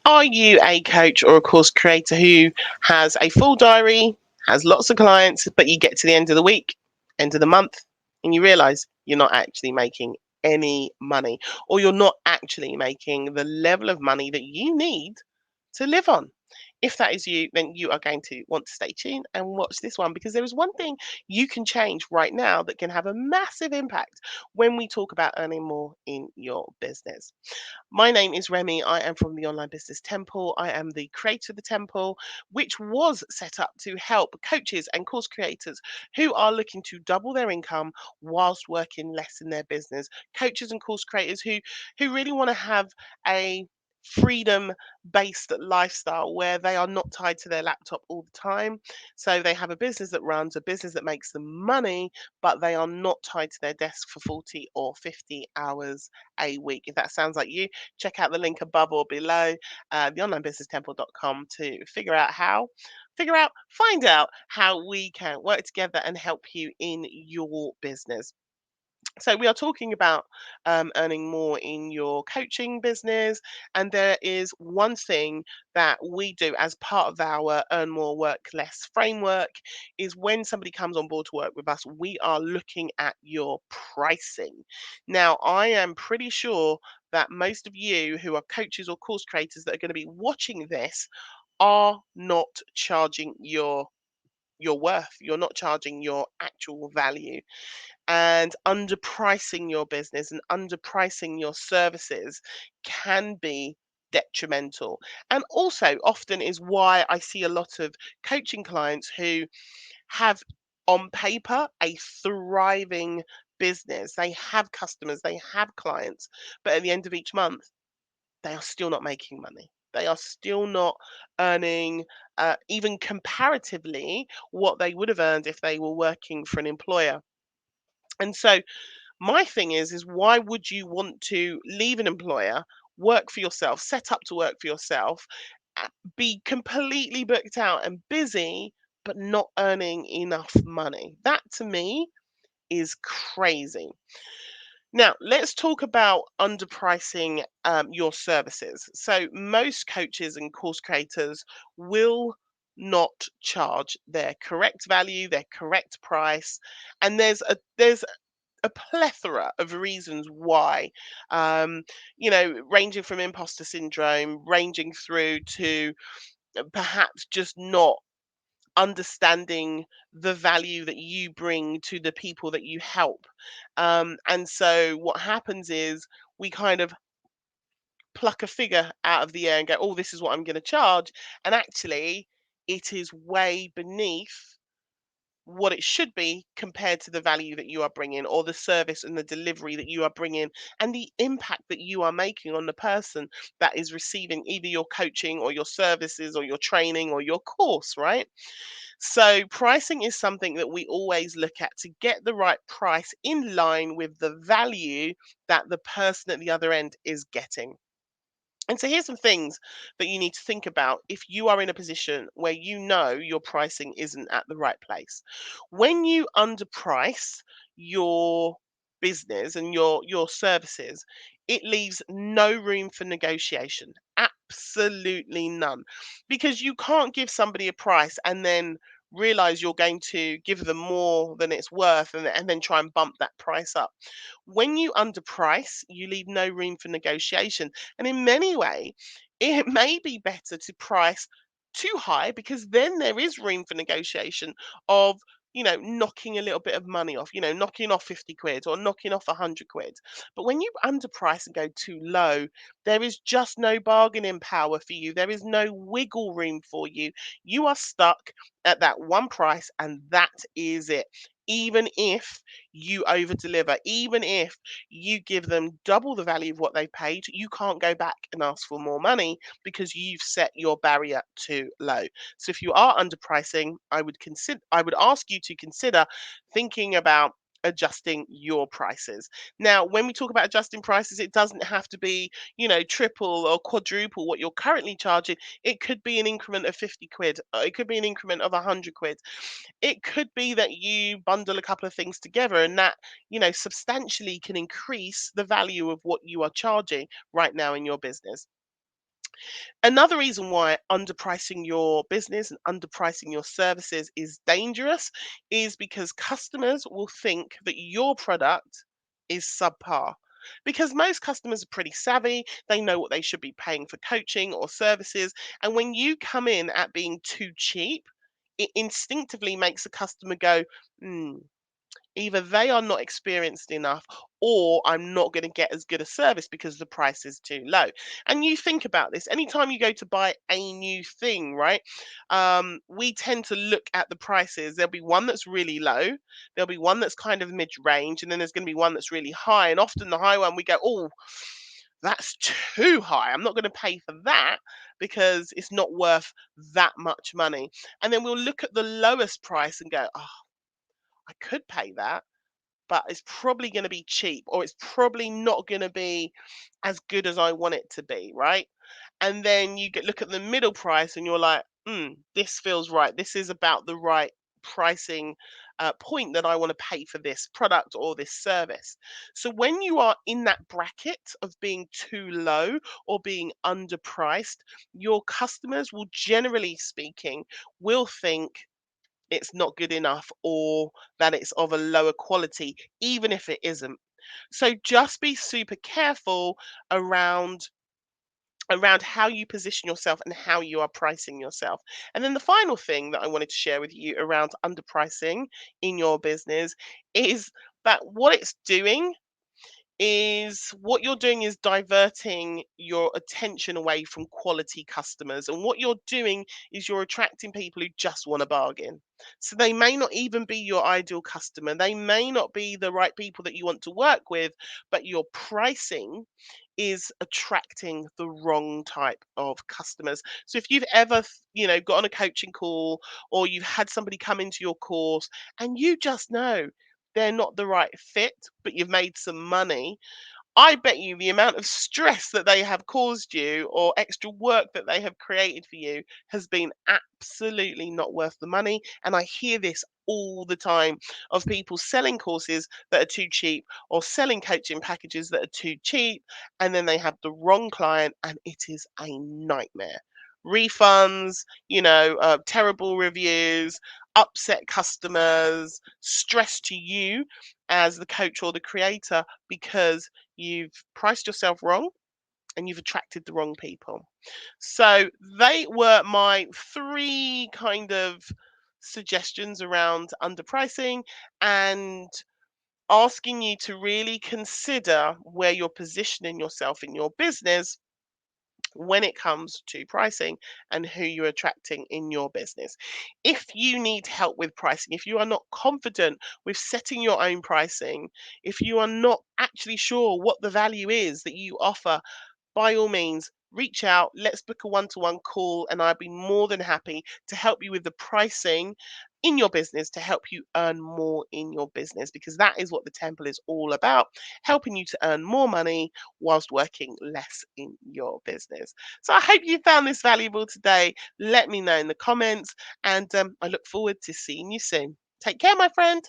Are you a coach or a course creator who has a full diary, has lots of clients, but you get to the end of the week, end of the month, and you realize you're not actually making any money, or you're not actually making the level of money that you need to live on? If that is you, then you are going to want to stay tuned and watch this one, because there is one thing you can change right now that can have a massive impact when we talk about earning more in your business. My name is Remi. I am from the Online Business Temple. I am the creator of the Temple, which was set up to help coaches and course creators who are looking to double their income whilst working less in their business. Coaches and course creators who really want to have a freedom based lifestyle where they are not tied to their laptop all the time. So they have a business that runs, a business that makes them money, but they are not tied to their desk for 40 or 50 hours a week. If that sounds like you, check out the link above or below, theonlinebusinesstemple.com, to find out how we can work together and help you in your business. So we are talking about earning more in your coaching business, and there is one thing that we do as part of our earn more work less framework. Is when somebody comes on board to work with us, we are looking at your pricing. Now, I am pretty sure that most of you who are coaches or course creators that are going to be watching this are not charging your worth. You're not charging your actual value, and underpricing your business and underpricing your services can be detrimental. And also, often is why I see a lot of coaching clients who have on paper a thriving business. They have customers, they have clients, but at the end of each month, they are still not making money. They are still not earning, even comparatively, what they would have earned if they were working for an employer. And so, my thing is why would you want to leave an employer, work for yourself, set up to work for yourself, be completely booked out and busy, but not earning enough money? That to me is crazy. Now, let's talk about underpricing your services. So, most coaches and course creators will not charge their correct value, their correct price, and there's a plethora of reasons why, um, ranging from imposter syndrome, ranging through to perhaps just not understanding the value that you bring to the people that you help. And so what happens is we kind of pluck a figure out of the air and go, oh, this is what I'm going to charge. And actually, it is way beneath what it should be compared to the value that you are bringing, or the service and the delivery that you are bringing, and the impact that you are making on the person that is receiving either your coaching or your services or your training or your course, right? So pricing is something that we always look at to get the right price in line with the value that the person at the other end is getting. And so here's some things that you need to think about if you are in a position where you know your pricing isn't at the right place. When you underprice your business and your services, it leaves no room for negotiation. Absolutely none. Because you can't give somebody a price and then realize you're going to give them more than it's worth, and then try and bump that price up. When you underprice, you leave no room for negotiation. And in many ways, it may be better to price too high, because then there is room for negotiation of, knocking a little bit of money off, knocking off 50 quid or knocking off 100 quid. But when you underprice and go too low, there is just no bargaining power for you. There is no wiggle room for you. You are stuck at that one price, and that is it. Even if you over deliver, even if you give them double the value of what they paid, you can't go back and ask for more money because you've set your barrier too low. So if you are underpricing, I would ask you to consider thinking about adjusting your prices. Now, when we talk about adjusting prices, it doesn't have to be, triple or quadruple what you're currently charging. It could be an increment of 50 quid. It could be an increment of 100 quid. It could be that you bundle a couple of things together, and that, substantially can increase the value of what you are charging right now in your business. Another reason why underpricing your business and underpricing your services is dangerous is because customers will think that your product is subpar. Because most customers are pretty savvy, they know what they should be paying for coaching or services. And when you come in at being too cheap, it instinctively makes the customer go, hmm, either they are not experienced enough or I'm not going to get as good a service because the price is too low. And you think about this anytime you go to buy a new thing, right? We tend to look at the prices. There'll be one that's really low, there'll be one that's kind of mid range, and then there's going to be one that's really high. And often the high one, we go, oh, that's too high. I'm not going to pay for that because it's not worth that much money. And then we'll look at the lowest price and go, oh, I could pay that, but it's probably going to be cheap or it's probably not going to be as good as I want it to be, right? And then you get look at the middle price and you're like, this feels right. This is about the right pricing point that I want to pay for this product or this service. So when you are in that bracket of being too low or being underpriced, your customers will generally speaking will think it's not good enough or that it's of a lower quality, even if it isn't. So just be super careful around how you position yourself and how you are pricing yourself. And then the final thing that I wanted to share with you around underpricing in your business is that what you're doing is diverting your attention away from quality customers. And what you're doing is you're attracting people who just want a bargain. So they may not even be your ideal customer. They may not be the right people that you want to work with, but your pricing is attracting the wrong type of customers. So if you've ever, got on a coaching call or you've had somebody come into your course and you just know they're not the right fit, but you've made some money, I bet you the amount of stress that they have caused you or extra work that they have created for you has been absolutely not worth the money. And I hear this all the time of people selling courses that are too cheap or selling coaching packages that are too cheap. And then they have the wrong client and it is a nightmare. Refunds, terrible reviews, upset customers, stress to you as the coach or the creator because you've priced yourself wrong and you've attracted the wrong people. So they were my three kind of suggestions around underpricing and asking you to really consider where you're positioning yourself in your business when it comes to pricing and who you're attracting in your business. If you need help with pricing, if you are not confident with setting your own pricing, if you are not actually sure what the value is that you offer, by all means, reach out. Let's book a one to one call, and I'd be more than happy to help you with the pricing in your business to help you earn more in your business because that is what the temple is all about, helping you to earn more money whilst working less in your business. So I hope you found this valuable today. Let me know in the comments, and I look forward to seeing you soon. Take care, my friend.